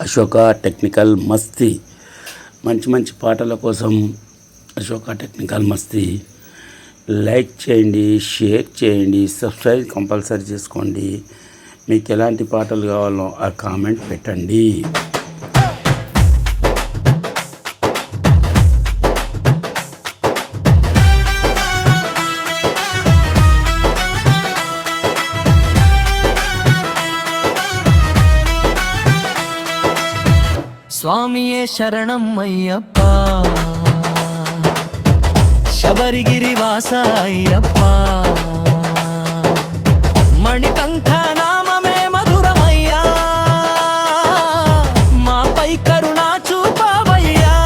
Ashoka technical మస్తీ. మంచి మంచి పాటల కోసం అశోక టెక్నికల్ మస్తీ లైక్ చేయండి, షేర్ చేయండి, సబ్స్క్రైబ్ కంపల్సరీ చేసుకోండి. మీకు ఎలాంటి పాటలు కావాలో ఆ కామెంట్ పెట్టండి. స్వామియే శరణం అయ్యప్ప, శబరిగిరి వాస అయ్యప్ప, మణికంఠ నామమే మధురమయ్యా, మాపై కరుణా చూపవయ్యా.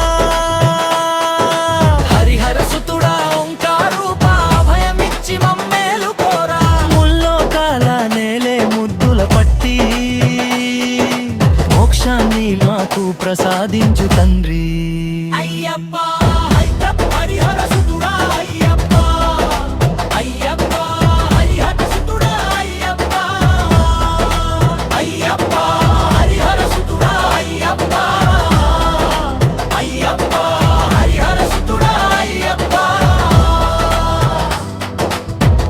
హరిహర సుతుడా ఓంకారూపా, అభయమిచ్చి మమ్మేలు కోరా. ముల్లోకాల నేలే ముద్దుల పట్టి మోక్షాన్ని మాకు ప్రసాదించు తండ్రి. అయ్యప్ప హరిహర సుతుడా అయ్యప్ప, అయ్యప్ప హరిహర సుతుడా అయ్యప్ప, అయ్యప్ప హరిహర సుతుడా అయ్యప్ప, అయ్యప్ప హరిహర సుతుడా అయ్యప్ప.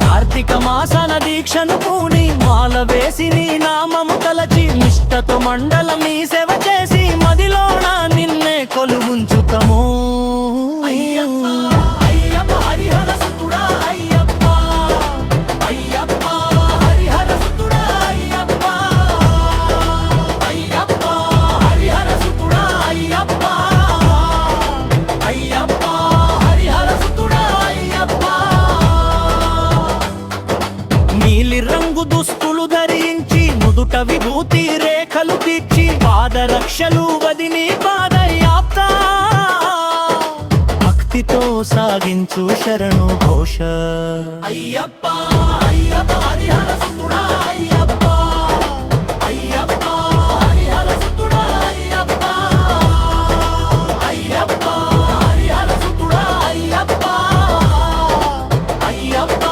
కార్తీక మాసన దీక్షను పూని మాల వేసి నీ నామము తలచి నిష్టతో మండలం నీ సేవ చేసి మదిలోన నిన్నే కొలువుంచుతము. అయ్యప్ప అయ్యప్ప హరిహర సుతుడా అయ్యప్ప, అయ్యప్ప హరిహర సుతుడా అయ్యప్ప, అయ్యప్ప హరిహర సుతుడా అయ్యప్ప, అయ్యప్ప హరిహర సుతుడా అయ్యప్ప. నీలి రంగు దుస్తులు ధరించి నుదుట విభూతి రేఖలు తీర్చి పాదరక్షలు వదిలి పాదయాత్ర భక్తితో సాగించు శరణు ఘోష. అయ్యప్ప అయ్యప్ప హరిహర సుతుడా అయ్యప్ప, అయ్యప్ప హరిహర సుతుడా అయ్యప్ప, అయ్యప్ప హరిహర సుతుడా అయ్యప్ప, అయ్యప్ప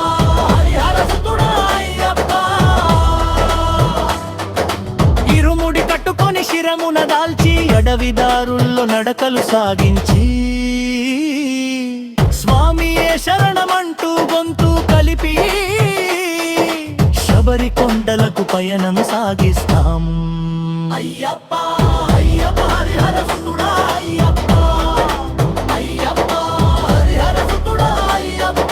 హరిహర సుతుడా అయ్యప్ప. ఇరుముడి కట్టుకొని శిరమున దాల్చి అడవిదారుల్లో నడకలు సాగించి స్వామియే శరణమంటూ గొంతు కలిపి శబరి కొండలకు పయనం సాగిస్తాం. అయ్యప్ప అయ్యప్ప హరిహర సుతుడా అయ్యప్ప, అయ్యప్ప హరిహర సుతుడా అయ్యప్ప.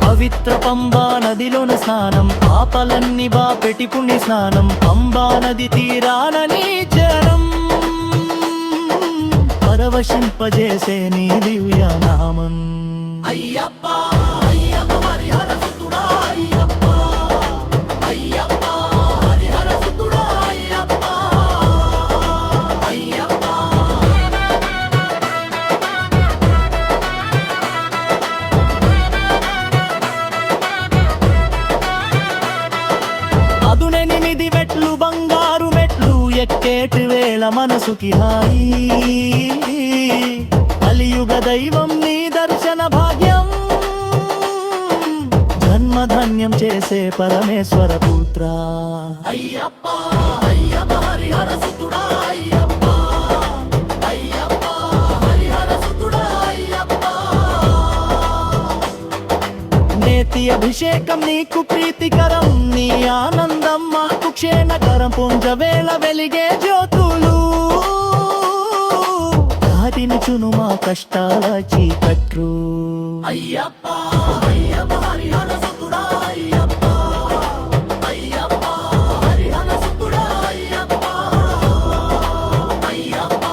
పవిత్ర పంబా నదిలోన స్నానం, పాపలన్నీ బాపెటి పుణ్య స్నానం, పంబా నది తీరాన నీ చరణం పరవశింపజేసే నీ దివ్య నామం. అయ్యప్ప అయ్యప్ప హరిహర సుతుడా అయ్యప్ప, అయ్యప్ప హరిహర సుతుడా అయ్యప్ప, అయ్యప్ప. అదునెనిమిది మెట్లు బంగారు మెట్లు ఎక్కేటి వేళ మనసుకి హాయి, కలియుగ దైవం నీ దర్శన భాగ్యం జన్మధన్యం చేసే పరమేశ్వర పుత్ర. అయ్యప్ప అయ్యప్ప హరిహర సుతుడా అయ్యప్ప, అయ్యప్ప హరిహర సుతుడా అయ్యప్ప. నేతి అభిషేకం నీకు ప్రీతికరం, నీ ఆనందం మాకు క్షేమకరం. పుంజవేళ వెలిగే జ్యోతులు దాటినిచును మా కష్టాల చీకట్లు. అయ్యప్ప అయ్యప్ప హరిహర సుతుడా అయ్యప్ప, అయ్యప్ప హరిహర సుతుడా అయ్యప్ప, అయ్యప్ప.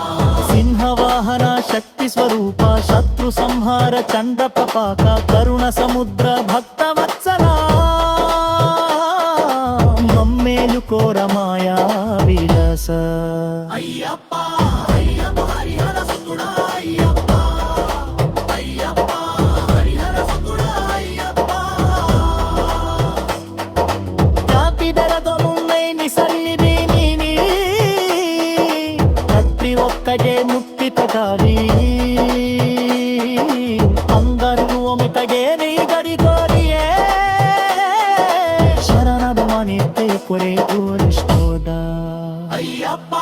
సింహవాహన శక్తి స్వరూప శత్రు సంహార చండ ప్రపాక కరుణ సముద్ర భక్త వత్సల మమ్మేలు కోర మాయా విలాస. అయ్యప్ప అయ్యప్ప హరిహర సుతుడా అయ్యప్ప, అయ్యప్ప హరిహర సుతుడా అయ్యప్ప. కాపిదరదమున్నైని సన్నిధిని ప్రతి ఒక్కటే ముక్తితో కాని అందరూ ఒమితగే నీ గడి కోరియే శరణదమని కొరే యశోదా అయ్యప్ప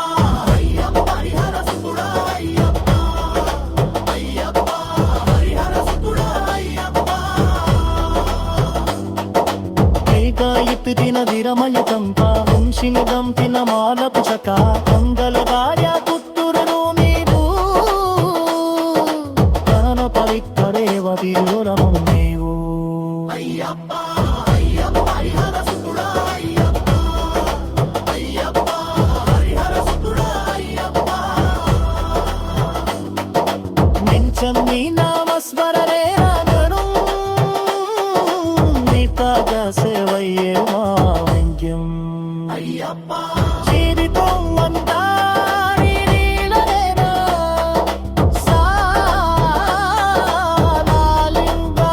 అయ్యప్ప హరిహర సుతుడా అయ్యప్ప అయ్యప్ప హరిహర సుతుడా అయ్యప్ప ఏకాయితిన విరమయ కంప వంశిని గంపిన మాలపు చక మంగళ కార్య పుత్రులను నీవు పరమ పవిత్ర దేవ తిరురము నీవు అయ్యప్ప అయ్యప్ప హరిహర సుతుడా అయ్యప్ప అయ్యప్ప హరిహర సుతుడా అయ్యప్ప నించం నీ నామస్మరణే నగరు నీతగా సేవయ్యే మా వెంక్యం అయ్యప్ప జీవితం అంతా నీ లీలనేనా సాలాలింగా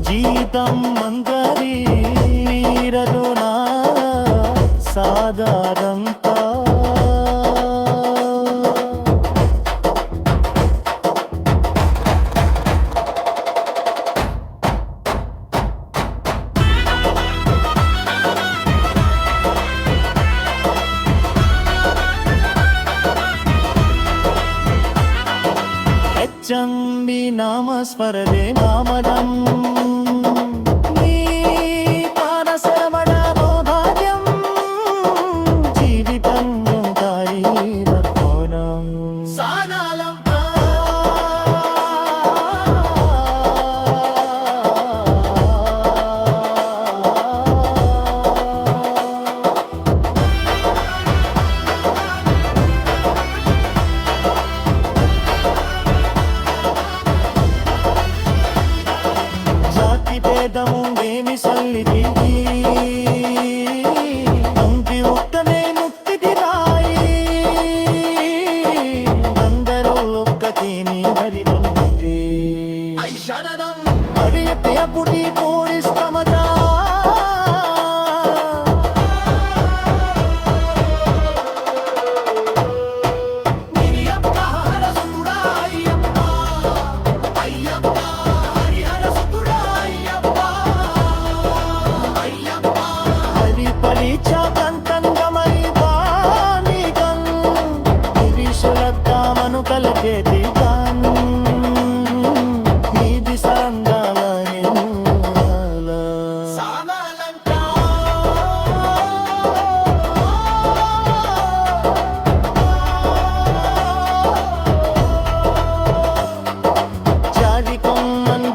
జీవితం మందరి నీరదునా సాధారంతా హెచ్చంబి నామస్మరదే నామదం నీ పాదశ్రవణమో భాగ్యం జీవితం తాయిరకోణం సానాలం జాతి భేదము ఏమి సల్లిది అంతి ఉత్తనే ముక్తిది రాయి అందరూ ఒక్కటిని హరినంది హరి పుడి పూరిస్తమదా హరి పరిచా కంతంగమై వాణిగం దివిశులద్దామను కలకేది గాన్ నీది సాందాలని జారి కొమ్మన్